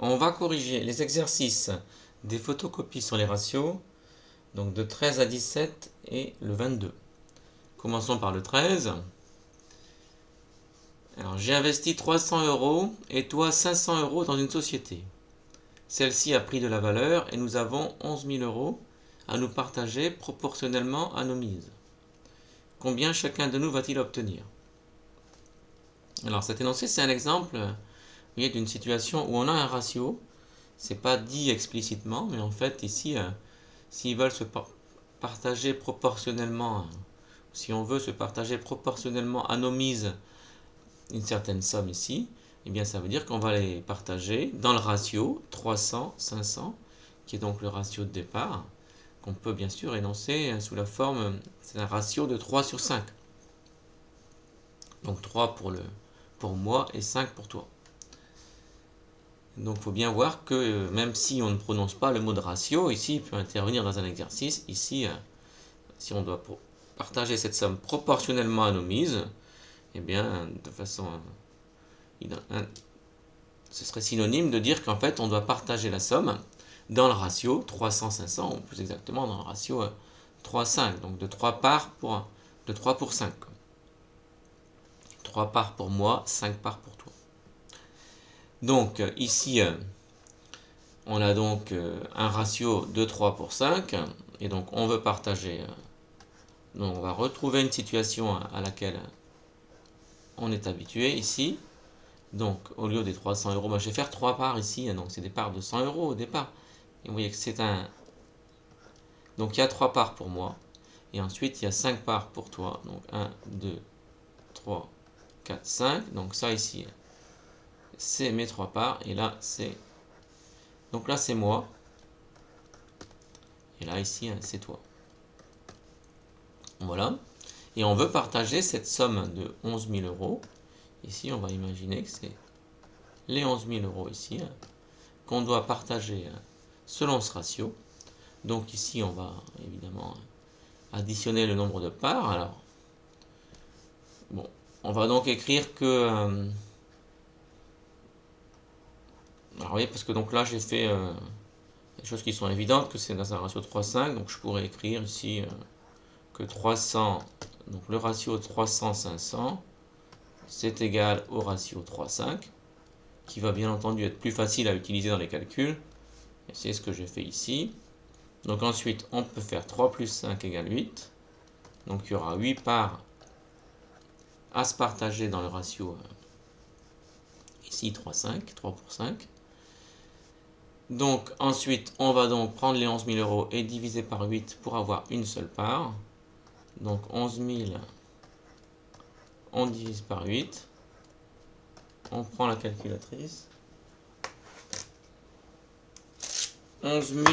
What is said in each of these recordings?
On va corriger les exercices des photocopies sur les ratios, donc de 13 à 17 et le 22. Commençons par le 13. Alors, j'ai investi 300 euros et toi 500 euros dans une société. Celle-ci a pris de la valeur et nous avons 11 000 euros à nous partager proportionnellement à nos mises. Combien chacun de nous va-t-il obtenir? Alors, cet énoncé, c'est un exemple d'une situation où on a un ratio. C'est pas dit explicitement, mais en fait, ici, s'ils veulent se partager proportionnellement, si on veut se partager proportionnellement à nos mises une certaine somme ici, eh bien ça veut dire qu'on va les partager dans le ratio 300-500, qui est donc le ratio de départ, qu'on peut bien sûr énoncer sous la forme, c'est un ratio de 3 sur 5. Donc 3 pour moi et 5 pour toi. Donc il faut bien voir que même si on ne prononce pas le mot de ratio, ici il peut intervenir dans un exercice, ici si on doit partager cette somme proportionnellement à nos mises, eh bien de façon ce serait synonyme de dire qu'en fait on doit partager la somme dans le ratio 300-500, ou plus exactement dans le ratio 3-5, donc de 3 parts pour 5. 3 parts pour moi, 5 parts pour toi. Donc ici on a donc un ratio de 3 pour 5, et donc on veut partager, donc on va retrouver une situation à laquelle on est habitué ici. Donc au lieu des 300 euros, je vais faire 3 parts ici, donc c'est des parts de 100 euros au départ. Et vous voyez que c'est un... Donc il y a 3 parts pour moi, et ensuite il y a 5 parts pour toi. Donc 1, 2, 3, 4, 5. Donc ça ici, c'est mes 3 parts, et là c'est... Donc là c'est moi, et là ici c'est toi. Voilà. Et on veut partager cette somme de 11 000 euros. Ici, on va imaginer que c'est les 11 000 euros ici, qu'on doit partager selon ce ratio. Donc ici, on va évidemment additionner le nombre de parts. Alors, bon, on va donc écrire que... alors oui, parce que donc là, j'ai fait des choses qui sont évidentes, que c'est dans un ratio 3,5. Donc je pourrais écrire ici que 300, donc le ratio 300-500, c'est égal au ratio 3,5, qui va bien entendu être plus facile à utiliser dans les calculs. Et c'est ce que j'ai fait ici. Donc ensuite, on peut faire 3 plus 5 égale 8. Donc il y aura 8 parts à se partager dans le ratio ici 3,5, 3 pour 5. Donc ensuite, on va donc prendre les 11 000 euros et diviser par 8 pour avoir une seule part. Donc 11 000, on divise par 8. On prend la calculatrice. 11 000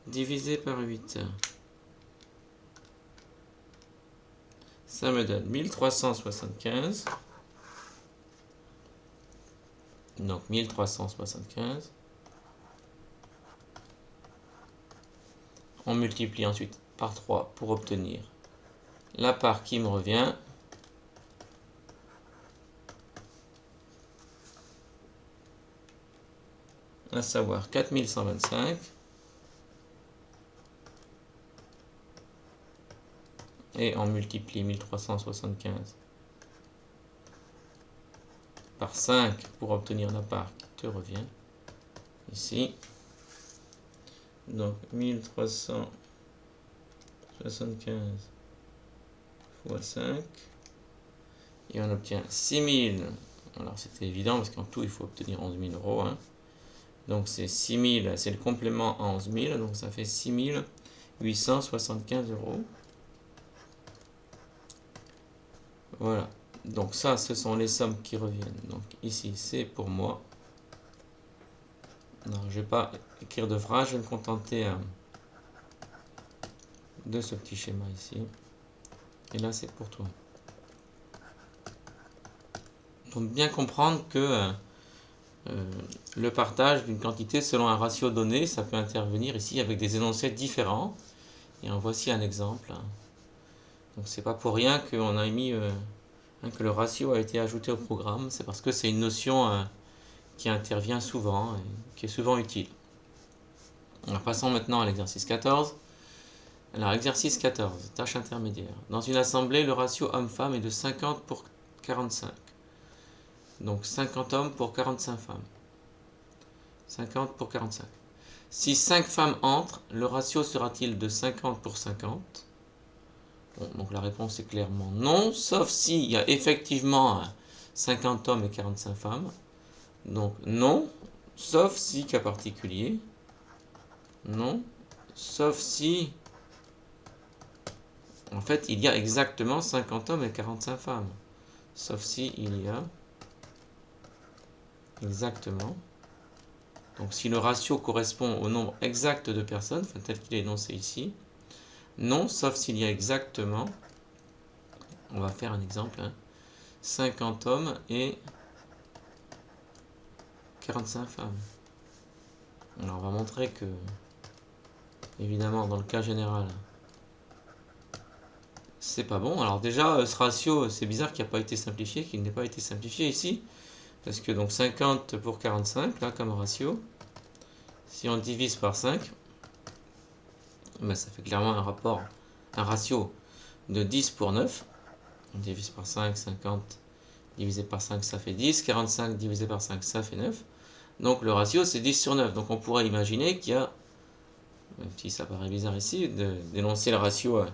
divisé par 8. Ça me donne 1375. Donc 1375. On multiplie ensuite par 3 pour obtenir la part qui me revient. À savoir 4125. Et on multiplie 1375 par 5 pour obtenir la part qui te revient ici. Donc 1375 fois 5. Et on obtient 6000. Alors c'était évident parce qu'en tout il faut obtenir 11 000 euros. Donc c'est 6000, c'est le complément à 11 000. Donc ça fait 6875 euros. Voilà. Donc ça, ce sont les sommes qui reviennent. Donc ici, c'est pour moi. Non, je ne vais pas écrire de phrase, je vais me contenter de ce petit schéma ici. Et là, c'est pour toi. Il faut bien comprendre que le partage d'une quantité selon un ratio donné, ça peut intervenir ici avec des énoncés différents. Et en voici un exemple. Donc c'est pas pour rien qu'on a mis que le ratio a été ajouté au programme. C'est parce que c'est une notion qui intervient souvent et qui est souvent utile. Alors, passons maintenant à l'exercice 14. Alors, exercice 14, tâche intermédiaire. Dans une assemblée, le ratio homme-femme est de 50 pour 45. Donc 50 hommes pour 45 femmes. 50 pour 45. Si 5 femmes entrent, le ratio sera-t-il de 50 pour 50? Bon, donc la réponse est clairement non, sauf s'il y a effectivement 50 hommes et 45 femmes. Donc non, sauf si, cas particulier, non, sauf si, en fait, il y a exactement 50 hommes et 45 femmes. Sauf si il y a exactement. Donc si le ratio correspond au nombre exact de personnes, enfin, tel qu'il est énoncé ici, non, sauf s'il y a exactement, on va faire un exemple, 50 hommes et 45 femmes. Alors on va montrer que, évidemment, dans le cas général, c'est pas bon. Alors déjà, ce ratio, c'est bizarre qu'il n'ait pas été simplifié, qu'il n'ait pas été simplifié ici. Parce que donc 50 pour 45, là, comme ratio, si on divise par 5, ben, ça fait clairement un ratio de 10 pour 9. On divise par 5, 50 divisé par 5, ça fait 10. 45 divisé par 5, ça fait 9. Donc le ratio, c'est 10 sur 9. Donc on pourrait imaginer qu'il y a, même si ça paraît bizarre ici, d'énoncer le ratio,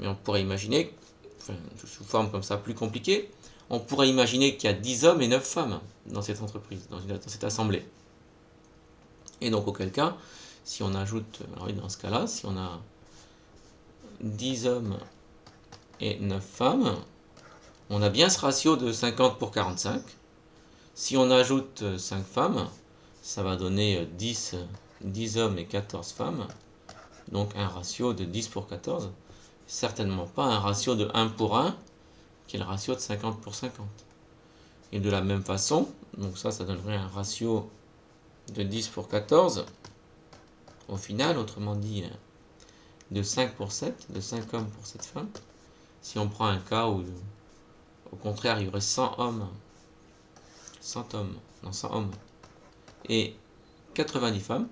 mais on pourrait imaginer, enfin, sous forme comme ça plus compliquée, on pourrait imaginer qu'il y a 10 hommes et 9 femmes dans cette entreprise, dans cette assemblée. Et donc auquel cas, si on ajoute, alors oui, dans ce cas-là, si on a 10 hommes et 9 femmes, on a bien ce ratio de 50 pour 45. Si on ajoute 5 femmes, ça va donner 10 hommes et 14 femmes, donc un ratio de 10 pour 14. Certainement pas un ratio de 1 pour 1, qui est le ratio de 50 pour 50. Et de la même façon, donc ça donnerait un ratio de 10 pour 14, au final, autrement dit, de 5 pour 7, de 5 hommes pour 7 femmes. Si on prend un cas où, au contraire, il y aurait 100 hommes, 100 hommes et 90 femmes,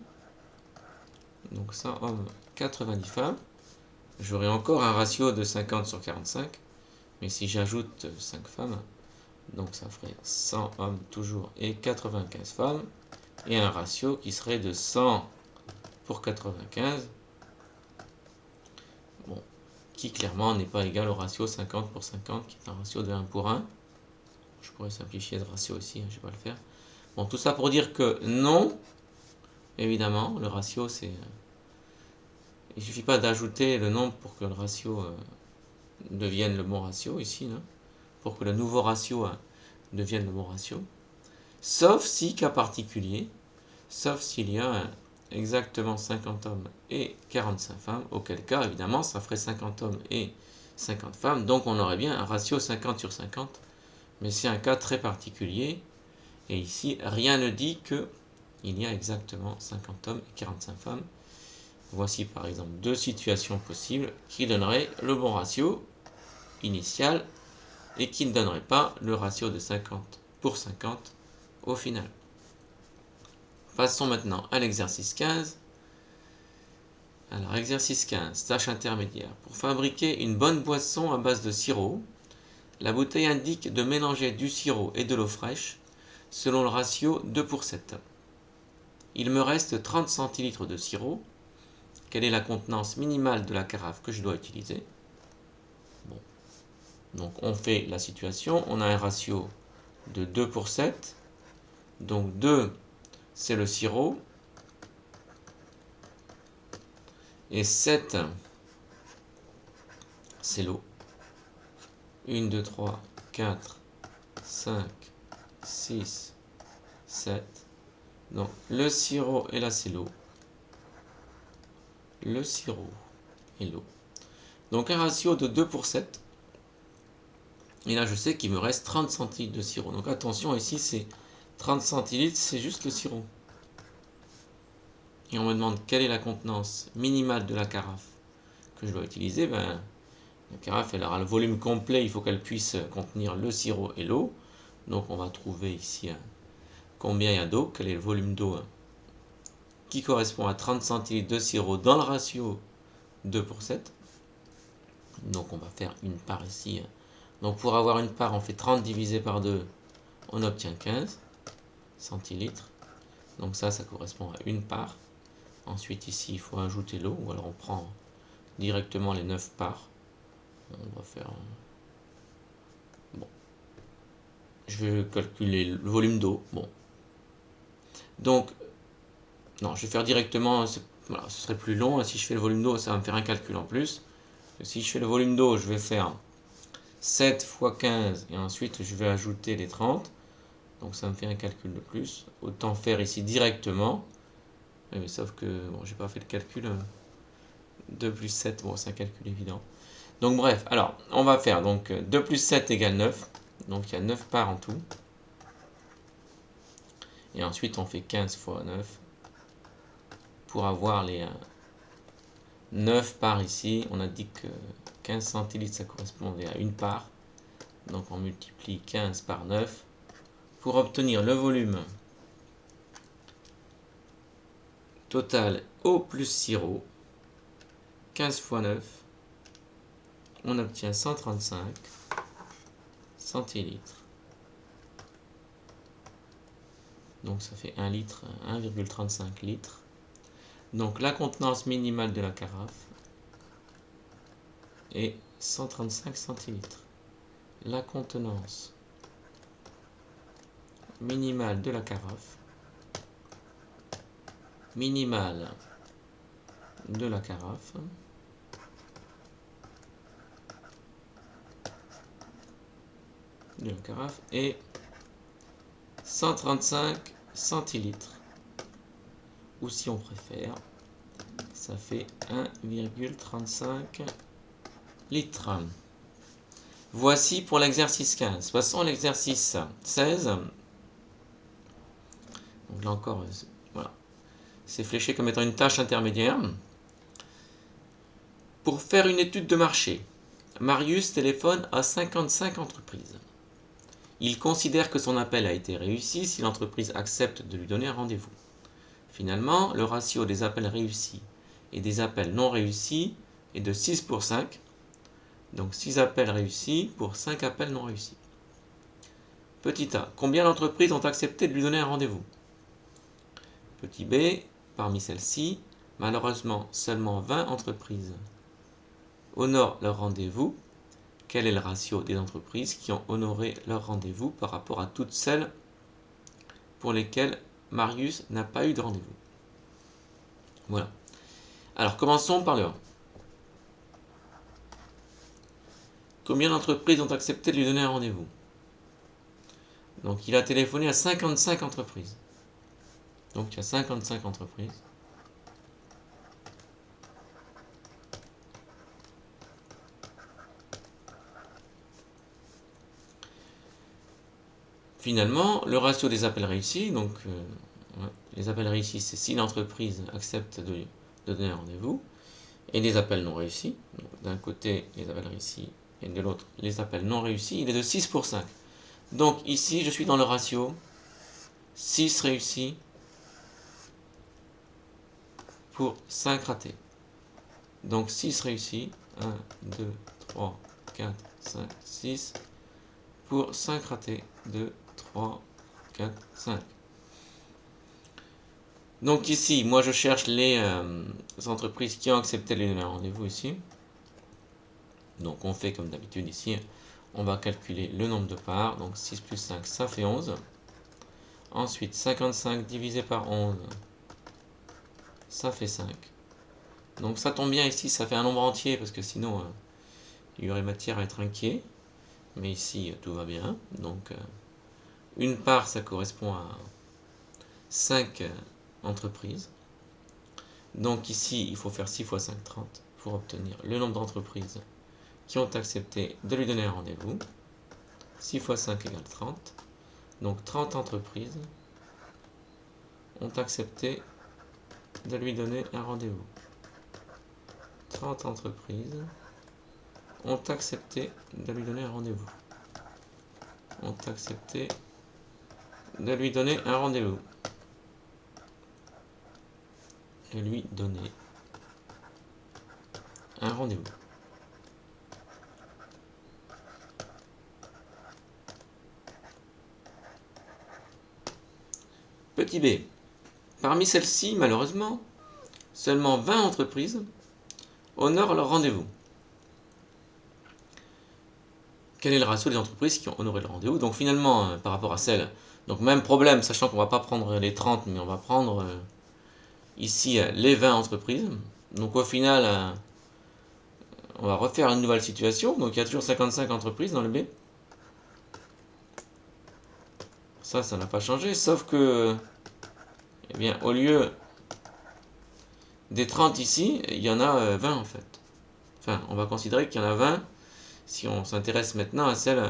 donc 100 hommes, 90 femmes, j'aurai encore un ratio de 50 sur 45, mais si j'ajoute 5 femmes, donc ça ferait 100 hommes toujours et 95 femmes, et un ratio qui serait de 100 pour 95, bon, qui clairement n'est pas égal au ratio 50 pour 50, qui est un ratio de 1 pour 1. Je pourrais simplifier ce ratio aussi, je ne vais pas le faire. Bon, tout ça pour dire que non, évidemment, le ratio c'est... il ne suffit pas d'ajouter le nombre pour que le ratio devienne le bon ratio ici, là, pour que le nouveau ratio devienne le bon ratio. Sauf si, cas particulier, sauf s'il y a exactement 50 hommes et 45 femmes, auquel cas, évidemment, ça ferait 50 hommes et 50 femmes, donc on aurait bien un ratio 50 sur 50, mais c'est un cas très particulier, et ici, rien ne dit qu'il y a exactement 50 hommes et 45 femmes. Voici par exemple deux situations possibles qui donneraient le bon ratio initial et qui ne donneraient pas le ratio de 50 pour 50 au final. Passons maintenant à l'exercice 15. Alors, exercice 15, tâche intermédiaire. Pour fabriquer une bonne boisson à base de sirop, la bouteille indique de mélanger du sirop et de l'eau fraîche selon le ratio 2 pour 7. Il me reste 30 centilitres de sirop. Quelle est la contenance minimale de la carafe que je dois utiliser? Bon. Donc on fait la situation, on a un ratio de 2 pour 7. Donc 2, c'est le sirop. Et 7, c'est l'eau. 1, 2, 3, 4, 5, 6, 7. Donc le sirop, et là c'est l'eau. Le sirop et l'eau. Donc un ratio de 2 pour 7. Et là je sais qu'il me reste 30 centilitres de sirop. Donc attention, ici c'est 30 centilitres, c'est juste le sirop. Et on me demande quelle est la contenance minimale de la carafe que je dois utiliser. Ben, la carafe, elle aura le volume complet, il faut qu'elle puisse contenir le sirop et l'eau. Donc on va trouver ici combien il y a d'eau, quel est le volume d'eau qui correspond à 30 centilitres de sirop dans le ratio 2/7. Donc on va faire une part ici. Donc pour avoir une part, on fait 30 divisé par 2, on obtient 15 centilitres. Donc ça correspond à une part. Ensuite ici, il faut ajouter l'eau, ou alors on prend directement les 9 parts. On va faire... Bon. Je vais calculer le volume d'eau. Bon. Donc, non, je vais faire directement... Voilà, ce serait plus long. Si je fais le volume d'eau, ça va me faire un calcul en plus. Si je fais le volume d'eau, je vais faire 7 fois 15 et ensuite je vais ajouter les 30. Donc ça me fait un calcul de plus. Autant faire ici directement. Mais sauf que bon, j'ai pas fait le calcul. 2 plus 7, bon c'est un calcul évident. Donc bref, alors on va faire donc 2 plus 7 égale 9. Donc il y a 9 parts en tout. Et ensuite on fait 15 fois 9 pour avoir les 9 parts ici. On a dit que 15 centilitres ça correspondait à une part. Donc on multiplie 15 par 9 pour obtenir le volume total eau plus sirop. 15 fois 9, on obtient 135 centilitres. Donc ça fait 1 litre, 1,35 litres. Donc la contenance minimale de la carafe est 135 centilitres. La contenance minimale de la carafe, est 135 centilitres. Ou si on préfère, ça fait 1,35 litres. Voici pour l'exercice 15. Passons à l'exercice 16. Donc là encore, voilà. C'est fléché comme étant une tâche intermédiaire. Pour faire une étude de marché, Marius téléphone à 55 entreprises. Il considère que son appel a été réussi si l'entreprise accepte de lui donner un rendez-vous. Finalement, le ratio des appels réussis et des appels non réussis est de 6 pour 5. Donc 6 appels réussis pour 5 appels non réussis. Petit a, combien d'entreprises ont accepté de lui donner un rendez-vous? Petit b, parmi celles-ci, malheureusement seulement 20 entreprises honorent leur rendez-vous. Quel est le ratio des entreprises qui ont honoré leur rendez-vous par rapport à toutes celles pour lesquelles Marius n'a pas eu de rendez-vous? Voilà. Alors commençons par le 1. Combien d'entreprises ont accepté de lui donner un rendez-vous? Donc il a téléphoné à 55 entreprises. Donc il y a 55 entreprises. Finalement, le ratio des appels réussis, donc les appels réussis, c'est si l'entreprise accepte de donner un rendez-vous, et les appels non réussis, d'un côté les appels réussis et de l'autre les appels non réussis, il est de 6 pour 5. Donc ici, je suis dans le ratio 6 réussis pour 5 ratés. Donc 6 réussis, 1, 2, 3, 4, 5, 6, pour 5 ratés, 2, 3, 4, 5. Donc ici, moi je cherche les entreprises qui ont accepté les rendez-vous ici. Donc on fait comme d'habitude ici, on va calculer le nombre de parts. Donc 6 plus 5, ça fait 11. Ensuite, 55 divisé par 11, ça fait 5. Donc ça tombe bien ici, ça fait un nombre entier, parce que sinon, il y aurait matière à être inquiet. Mais ici, tout va bien. Donc, une part, ça correspond à 5 entreprises. Donc ici, il faut faire 6 fois 5, 30, pour obtenir le nombre d'entreprises qui ont accepté de lui donner un rendez-vous. 6 fois 5 égale 30. Donc 30 entreprises ont accepté de lui donner un rendez-vous. 30 entreprises ont accepté de lui donner un rendez-vous. Ont accepté de lui donner un rendez-vous. De lui donner un rendez-vous. Petit b. Parmi celles-ci, malheureusement, seulement 20 entreprises honorent leur rendez-vous. Quel est le ratio des entreprises qui ont honoré leur rendez-vous? Donc finalement, par rapport à celles, donc même problème, sachant qu'on ne va pas prendre les 30, mais on va prendre ici les 20 entreprises. Donc au final, on va refaire une nouvelle situation. Donc il y a toujours 55 entreprises dans le B. Ça n'a pas changé, sauf que, eh bien, au lieu des 30 ici, il y en a 20 en fait. Enfin, on va considérer qu'il y en a 20 si on s'intéresse maintenant à celles,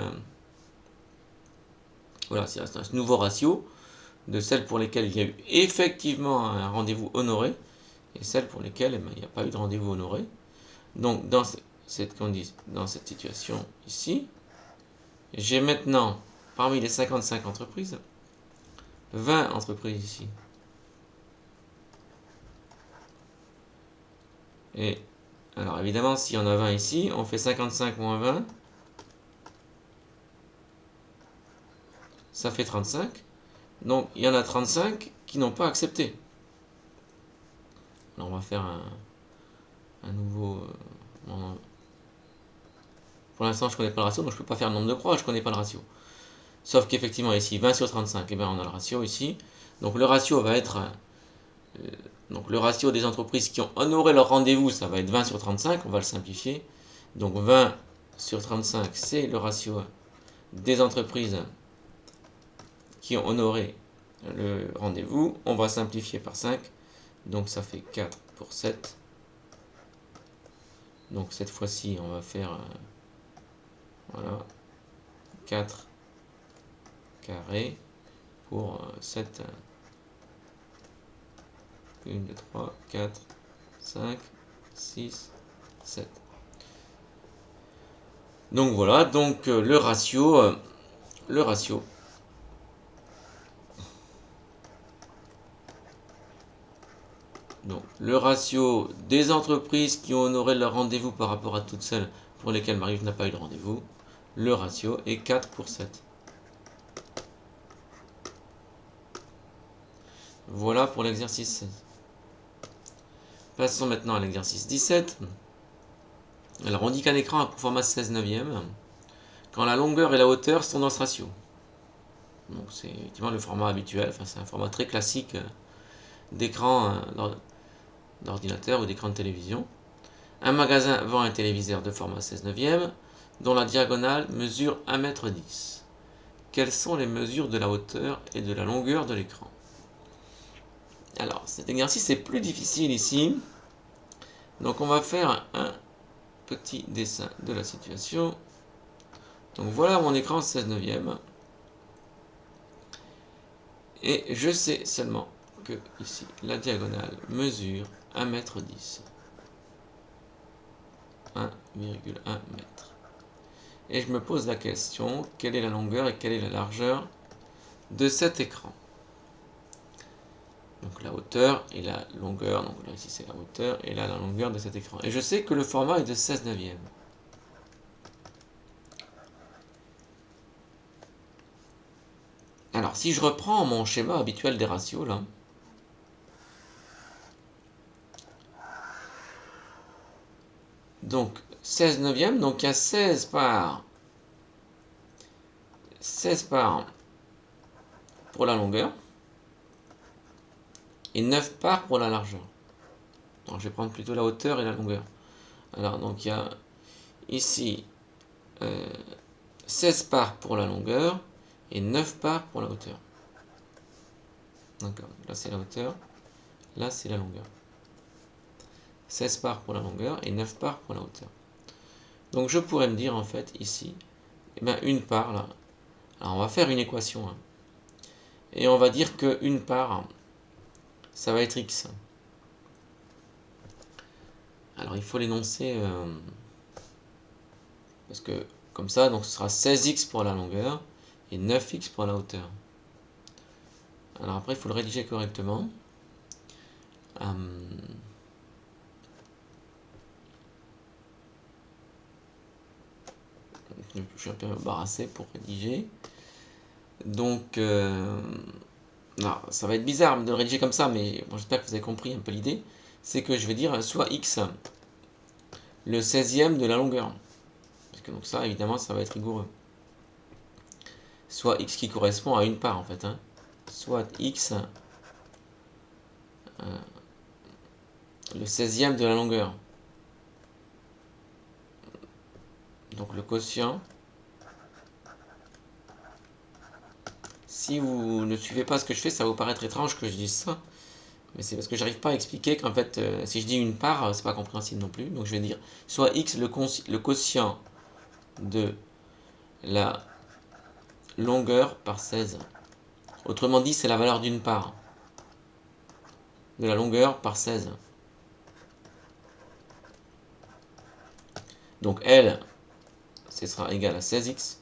voilà, c'est à ce nouveau ratio de celles pour lesquelles il y a eu effectivement un rendez-vous honoré et celles pour lesquelles il n'y a pas eu de rendez-vous honoré. Donc dans cette situation ici, j'ai maintenant parmi les 55 entreprises 20 entreprises ici. Et alors évidemment, s'il y en a 20 ici, on fait 55 moins 20, ça fait 35. Donc il y en a 35 qui n'ont pas accepté. Alors on va faire un nouveau... pour l'instant, je ne connais pas le ratio, donc je ne peux pas faire le nombre de croix, je ne connais pas le ratio. Sauf qu'effectivement, ici, 20 sur 35, et bien on a le ratio ici. Donc le ratio va être... donc le ratio des entreprises qui ont honoré leur rendez-vous, ça va être 20 sur 35, on va le simplifier. Donc 20 sur 35, c'est le ratio des entreprises qui ont honoré le rendez-vous. On va simplifier par 5, donc ça fait 4 pour 7. Donc cette fois-ci, on va faire voilà, 4 carré pour 7. 1, 2, 3, 4, 5, 6, 7. Donc voilà, donc le ratio, donc le ratio des entreprises qui ont honoré leur rendez-vous par rapport à toutes celles pour lesquelles Marie n'a pas eu de rendez-vous, le ratio est 4 pour 7. Voilà pour l'exercice 16. Passons maintenant à l'exercice 17. Alors on dit qu'un écran a pour format 16/9 quand la longueur et la hauteur sont dans ce ratio. Donc c'est effectivement le format habituel, enfin c'est un format très classique d'écran d'ordinateur ou d'écran de télévision. Un magasin vend un téléviseur de format 16/9 dont la diagonale mesure 1,10 m. Quelles sont les mesures de la hauteur et de la longueur de l'écran? Alors cet exercice est plus difficile ici. Donc on va faire un petit dessin de la situation. Donc voilà mon écran 16/9. Et je sais seulement que ici la diagonale mesure 1,10 m. 1,1 m. Et je me pose la question, quelle est la longueur et quelle est la largeur de cet écran? Donc la hauteur et la longueur, donc là ici c'est la hauteur et là la longueur de cet écran. Et je sais que le format est de 16/9. Alors si je reprends mon schéma habituel des ratios là, donc 16/9, donc il y a 16 parts pour la longueur et 9 parts pour la largeur. Donc je vais prendre plutôt la hauteur et la longueur. Alors donc il y a ici 16 parts pour la longueur et 9 parts pour la hauteur. D'accord, là c'est la hauteur, là c'est la longueur. 16 parts pour la longueur et 9 parts pour la hauteur. Donc je pourrais me dire en fait ici, eh bien, une part là. Alors on va faire une équation. Hein. Et on va dire qu'une part, ça va être x. Alors il faut l'énoncer parce que comme ça, donc ce sera 16x pour la longueur et 9x pour la hauteur. Alors après, il faut le rédiger correctement. Je suis un peu embarrassé pour rédiger. Donc, non, ça va être bizarre de le rédiger comme ça, mais bon, j'espère que vous avez compris un peu l'idée. C'est que je vais dire soit x le 16e de la longueur. Parce que donc ça, évidemment, ça va être rigoureux. Soit x qui correspond à une part, en fait. Hein. Soit x le 16e de la longueur. Donc le quotient. Si vous ne suivez pas ce que je fais, ça va vous paraître étrange que je dise ça. Mais c'est parce que j'arrive pas à expliquer qu'en fait, si je dis une part, c'est pas compréhensible non plus. Donc je vais dire soit x le quotient de la longueur par 16. Autrement dit, c'est la valeur d'une part de la longueur par 16. Donc L, ce sera égal à 16x.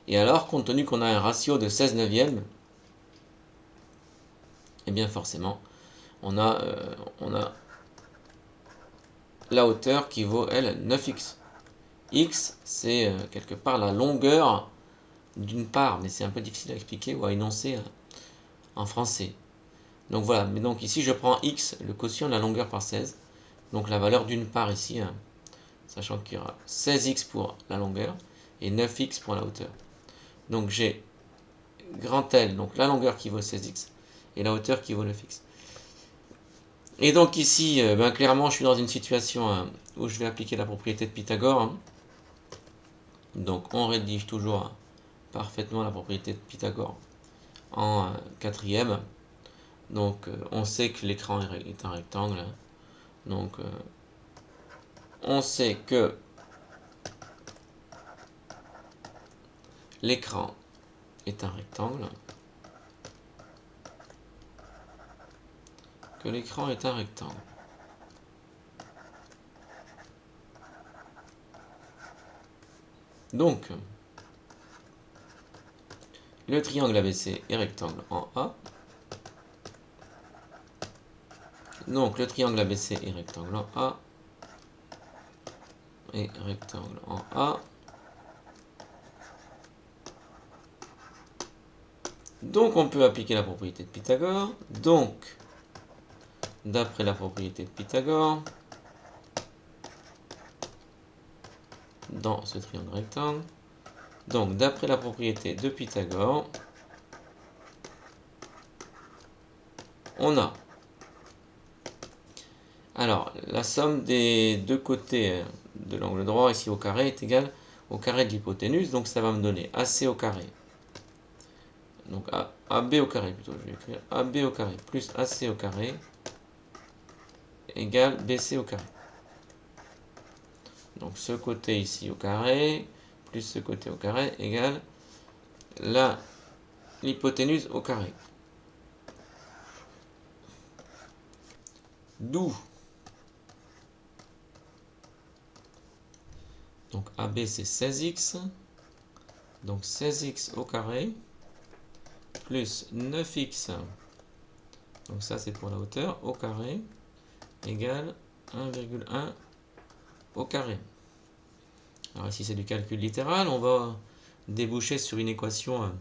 Et alors, compte tenu qu'on a un ratio de 16 neuvièmes, et bien forcément, on a la hauteur qui vaut, elle, 9x. X, c'est quelque part la longueur d'une part, mais c'est un peu difficile à expliquer ou à énoncer en français. Donc voilà, mais donc ici je prends x, le quotient de la longueur par 16, donc la valeur d'une part ici, hein, sachant qu'il y aura 16x pour la longueur et 9x pour la hauteur. Donc j'ai grand L, donc la longueur qui vaut 16x, et la hauteur qui vaut 9x. Et donc ici, clairement, je suis dans une situation où je vais appliquer la propriété de Pythagore. Hein. Donc on rédige toujours parfaitement la propriété de Pythagore en quatrième. Donc on sait que l'écran est un rectangle. Hein. Donc on sait que l'écran est un rectangle. Que l'écran est un rectangle. Donc, le triangle ABC est rectangle en A. Donc, le triangle ABC est rectangle en A. Et rectangle en A. Donc, on peut appliquer la propriété de Pythagore. Donc, d'après la propriété de Pythagore, dans ce triangle rectangle, donc d'après la propriété de Pythagore, on a alors la somme des deux côtés de l'angle droit ici au carré est égale au carré de l'hypoténuse, donc ça va me donner AC au carré. Donc AB au carré plutôt, je vais écrire AB au carré plus AC au carré égale BC au carré. Donc ce côté ici au carré plus ce côté au carré égale l'hypoténuse au carré. D'où donc AB c'est 16x, donc 16x au carré plus 9x, donc ça c'est pour la hauteur, au carré égale 1,1 au carré. Alors ici c'est du calcul littéral, on va déboucher sur une équation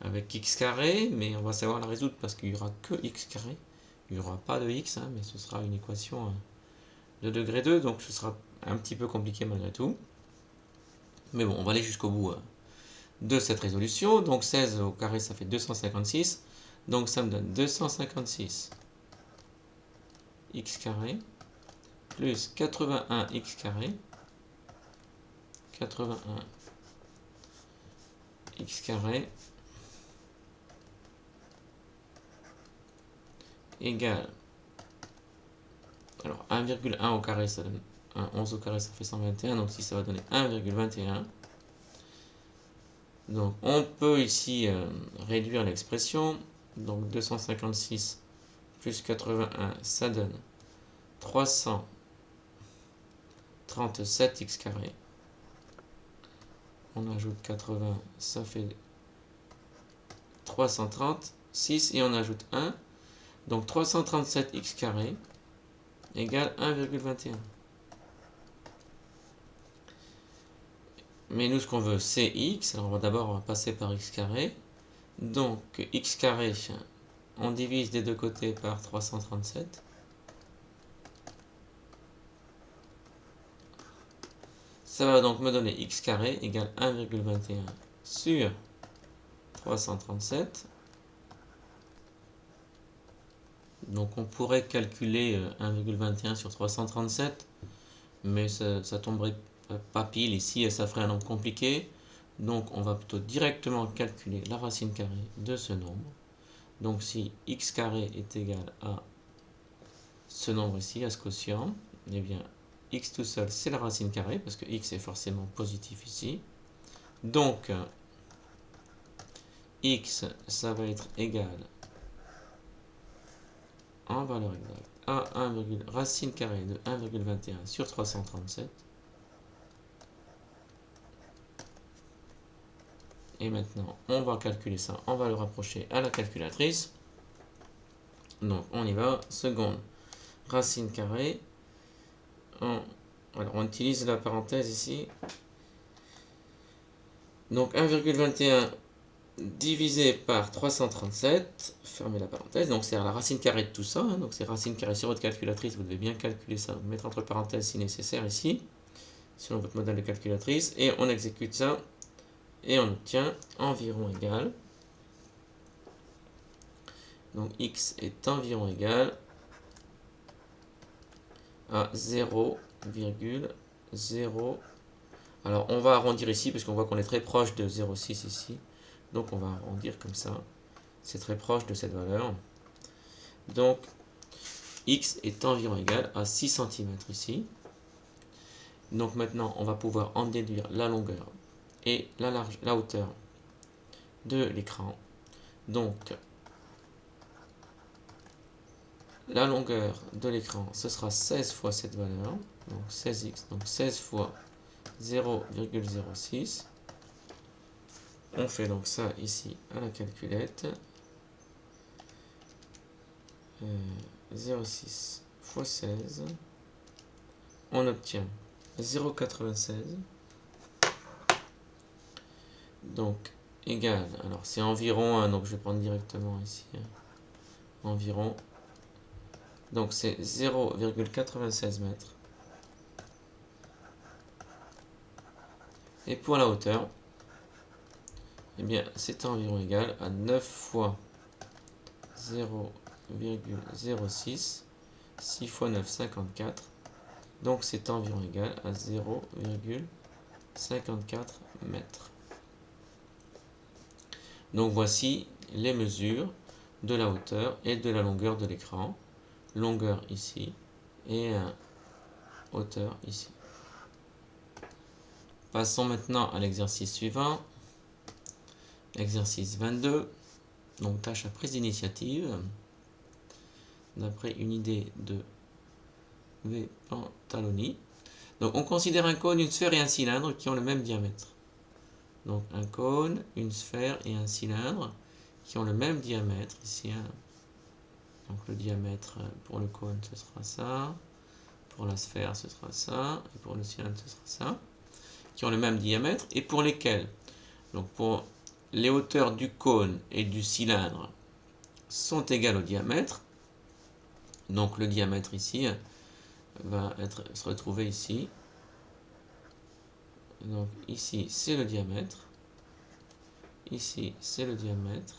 avec x carré, mais on va savoir la résoudre parce qu'il n'y aura que x carré, il n'y aura pas de x, mais ce sera une équation de degré 2, donc ce sera un petit peu compliqué malgré tout. Mais bon, on va aller jusqu'au bout de cette résolution. Donc 16 au carré, ça fait 256. Donc ça me donne 256 x carré plus 81 x carré. 81 x carré égale, alors 1,1 au carré, ça donne 11 au carré, ça fait 121. Donc ici, ça va donner 1,21. Donc on peut ici réduire l'expression. Donc 256 plus 81, ça donne 337 x carré. On ajoute 80, ça fait 336 et on ajoute 1. Donc 337x carré égale 1,21. Mais nous, ce qu'on veut, c'est x. Alors, on va d'abord passer par x carré. Donc, x carré, on divise des deux côtés par 337. Ça va donc me donner x carré égale 1,21 sur 337. Donc, on pourrait calculer 1,21 sur 337, mais ça tomberait pas pile ici et ça ferait un nombre compliqué. Donc, on va plutôt directement calculer la racine carrée de ce nombre. Donc, si x carré est égal à ce nombre ici, à ce quotient, eh bien, x tout seul, c'est la racine carrée, parce que x est forcément positif ici. Donc, x, ça va être égal en valeur exacte à racine carrée de 1,21 sur 337. Et maintenant, on va calculer ça, on va le rapprocher à la calculatrice. Donc, on y va. Seconde, racine carrée. Alors, on utilise la parenthèse ici. Donc, 1,21 divisé par 337, fermez la parenthèse, donc c'est la racine carrée de tout ça, hein, donc c'est racine carrée sur votre calculatrice, vous devez bien calculer ça, vous mettre entre parenthèses si nécessaire ici, selon votre modèle de calculatrice, et on exécute ça, et on obtient environ égal, donc x est environ égal à 0,0, alors on va arrondir ici, parce qu'on voit qu'on est très proche de 0,6 ici, donc on va arrondir comme ça, c'est très proche de cette valeur. Donc, x est environ égal à 6 cm ici. Donc maintenant, on va pouvoir en déduire la longueur et la hauteur de l'écran. Donc, la longueur de l'écran, ce sera 16 fois cette valeur, donc 16x, donc 16 fois 0,06. On fait donc ça ici à la calculette. 0,6 fois 16. On obtient 0,96. Donc, égal. Alors, c'est environ, donc je vais prendre directement ici. Environ. Donc, c'est 0,96 mètres. Et pour la hauteur, eh bien, c'est environ égal à 9 fois 0,06. 6 fois 9, 54. Donc, c'est environ égal à 0,54 mètres. Donc, voici les mesures de la hauteur et de la longueur de l'écran. Longueur ici et hauteur ici. Passons maintenant à l'exercice suivant. Exercice 22. Donc, tâche à prise d'initiative. D'après une idée de V. Pantaloni. Donc, on considère un cône, une sphère et un cylindre qui ont le même diamètre. Donc, un cône, une sphère et un cylindre qui ont le même diamètre. Ici, donc le diamètre pour le cône, ce sera ça. Pour la sphère, ce sera ça. Et pour le cylindre, ce sera ça. Qui ont le même diamètre et pour lesquels, donc pour les hauteurs du cône et du cylindre sont égales au diamètre. Donc le diamètre ici va se retrouver ici. Donc ici, c'est le diamètre. Ici, c'est le diamètre.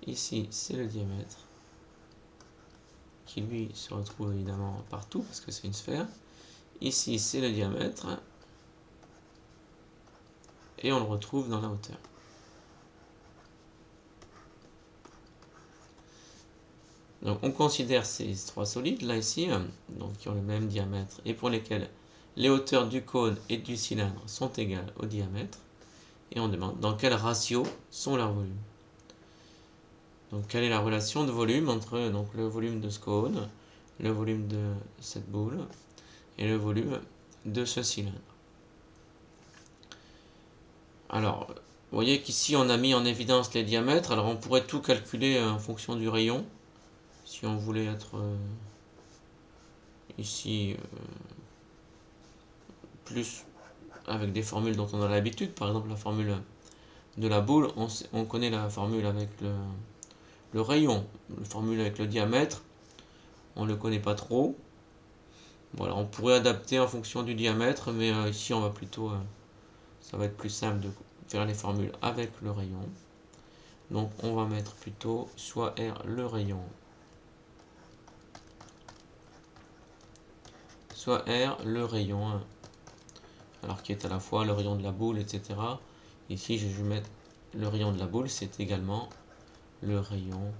Ici, c'est le diamètre. Qui lui se retrouve évidemment partout parce que c'est une sphère. Ici, c'est le diamètre. Et on le retrouve dans la hauteur. Donc on considère ces trois solides là ici, donc qui ont le même diamètre et pour lesquels les hauteurs du cône et du cylindre sont égales au diamètre. Et on demande dans quel ratio sont leurs volumes. Donc quelle est la relation de volume entre donc, le volume de ce cône, le volume de cette boule et le volume de ce cylindre. Alors, vous voyez qu'ici on a mis en évidence les diamètres. Alors on pourrait tout calculer en fonction du rayon. Si on voulait être ici plus avec des formules dont on a l'habitude. Par exemple la formule de la boule, on connaît la formule avec le rayon. La formule avec le diamètre, on ne le connaît pas trop. Voilà, on pourrait adapter en fonction du diamètre, mais ici on va plutôt, ça va être plus simple de faire les formules avec le rayon. Donc on va mettre plutôt soit R le rayon, soit R le rayon, alors qui est à la fois le rayon de la boule, etc. Ici je vais mettre le rayon de la boule, c'est également le rayon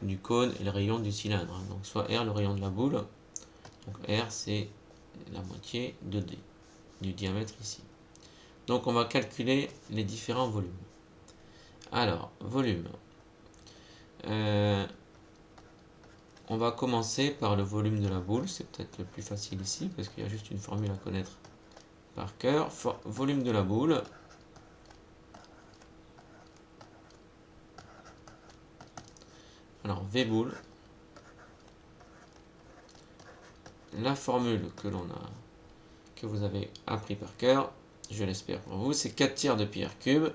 du cône et le rayon du cylindre. Donc soit R le rayon de la boule, donc R c'est la moitié de D du diamètre ici. Donc on va calculer les différents volumes. Alors, volume. On va commencer par le volume de la boule, c'est peut-être le plus facile ici, parce qu'il y a juste une formule à connaître par cœur. Volume de la boule. Alors, V boule. La formule que vous avez appris par cœur, je l'espère pour vous, c'est 4 tiers de pi r cube.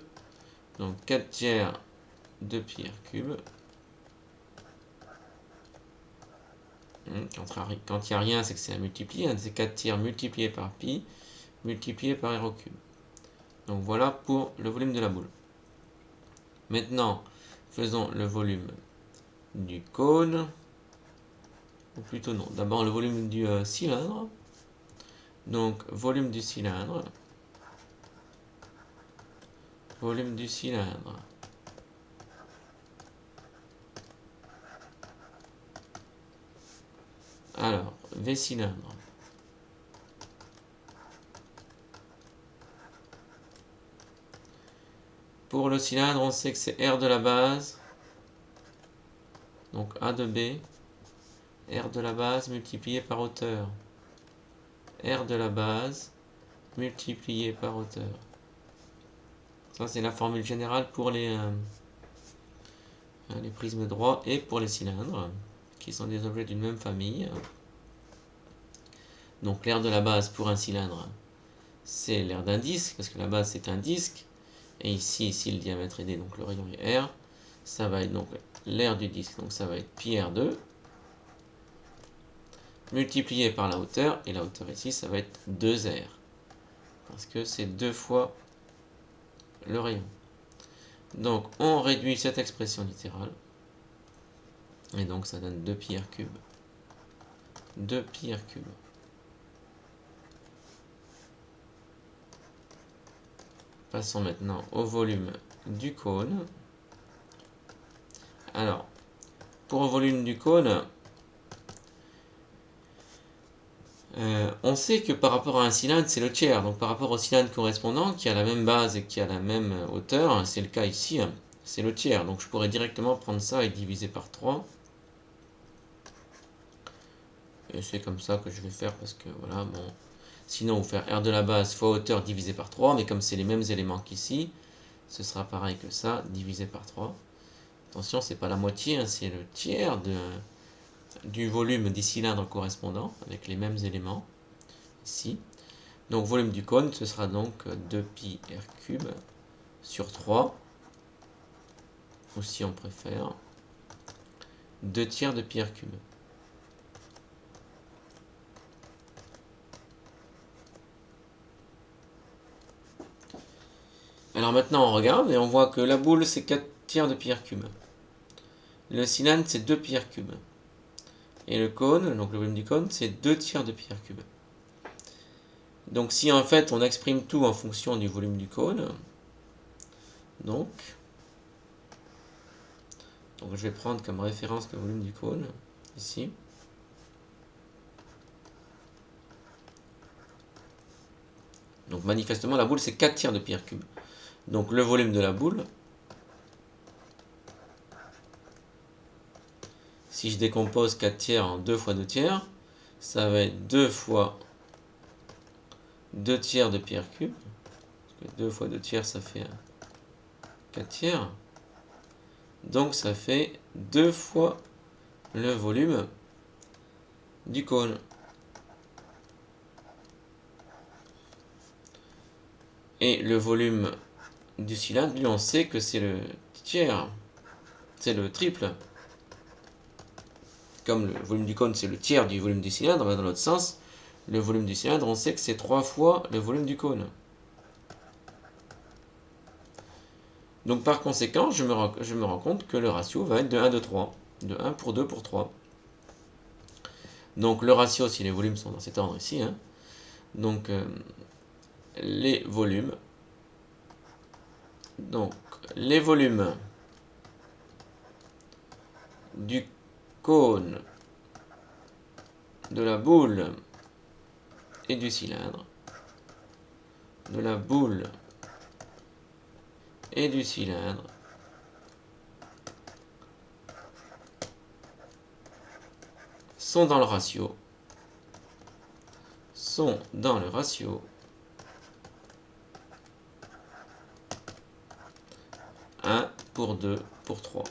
Donc 4 tiers de pi r cube. Quand il n'y a rien, c'est que c'est à multiplier. C'est 4 tiers multiplié par pi, multiplié par r au cube. Donc voilà pour le volume de la boule. Maintenant, faisons le volume du cône. Ou plutôt non. D'abord le volume du cylindre. Donc volume du cylindre. Volume du cylindre. Alors, V cylindre. Pour le cylindre, on sait que c'est R de la base. Donc A de B. R de la base multiplié par hauteur. R de la base multiplié par hauteur. Ça, c'est la formule générale pour les prismes droits et pour les cylindres, qui sont des objets d'une même famille. Donc l'aire de la base pour un cylindre, c'est l'aire d'un disque, parce que la base c'est un disque. Et ici, le diamètre est D, donc le rayon est R, ça va être donc l'aire du disque, donc ça va être pi R2, multiplié par la hauteur, et la hauteur ici, ça va être 2R, parce que c'est 2 fois le rayon. Donc on réduit cette expression littérale, et donc ça donne 2 pi R cube. 2 pi R cube. Passons maintenant au volume du cône. Alors, pour le volume du cône, on sait que par rapport à un cylindre, c'est le tiers. Donc par rapport au cylindre correspondant, qui a la même base et qui a la même hauteur, c'est le cas ici, c'est le tiers. Donc je pourrais directement prendre ça et diviser par 3. Et c'est comme ça que je vais faire parce que voilà, bon. Sinon, vous faire R de la base fois hauteur divisé par 3, mais comme c'est les mêmes éléments qu'ici, ce sera pareil que ça, divisé par 3. Attention, c'est pas la moitié, c'est le tiers du volume des cylindres correspondants, avec les mêmes éléments, ici. Donc, volume du cône, ce sera donc 2 pi r cube sur 3, ou si on préfère, 2 tiers de pi r cube. Alors maintenant, on regarde et on voit que la boule, c'est 4 tiers de pi r cube. Le cylindre, c'est 2 pi r cube. Et le cône, donc le volume du cône, c'est 2 tiers de pi r cube. Donc si en fait on exprime tout en fonction du volume du cône, donc je vais prendre comme référence le volume du cône, ici. Donc manifestement la boule c'est 4 tiers de pi r cube. Donc le volume de la boule, si je décompose 4 tiers en 2 fois 2 tiers, ça va être 2 fois 2 tiers de pi r cube. 2 fois 2 tiers, ça fait 4 tiers. Donc ça fait 2 fois le volume du cône. Et le volume du cylindre, lui, on sait que c'est le tiers. C'est le triple. Comme le volume du cône, c'est le tiers du volume du cylindre, dans l'autre sens, le volume du cylindre, on sait que c'est 3 fois le volume du cône. Donc par conséquent, je me rends compte que le ratio va être de 1, 2, 3. De 1 pour 2 pour 3. Donc le ratio, si les volumes sont dans cet ordre ici, hein, donc les volumes, du cône, de la boule et du cylindre, de la boule et du cylindre sont dans le ratio 1 pour 2 pour 3.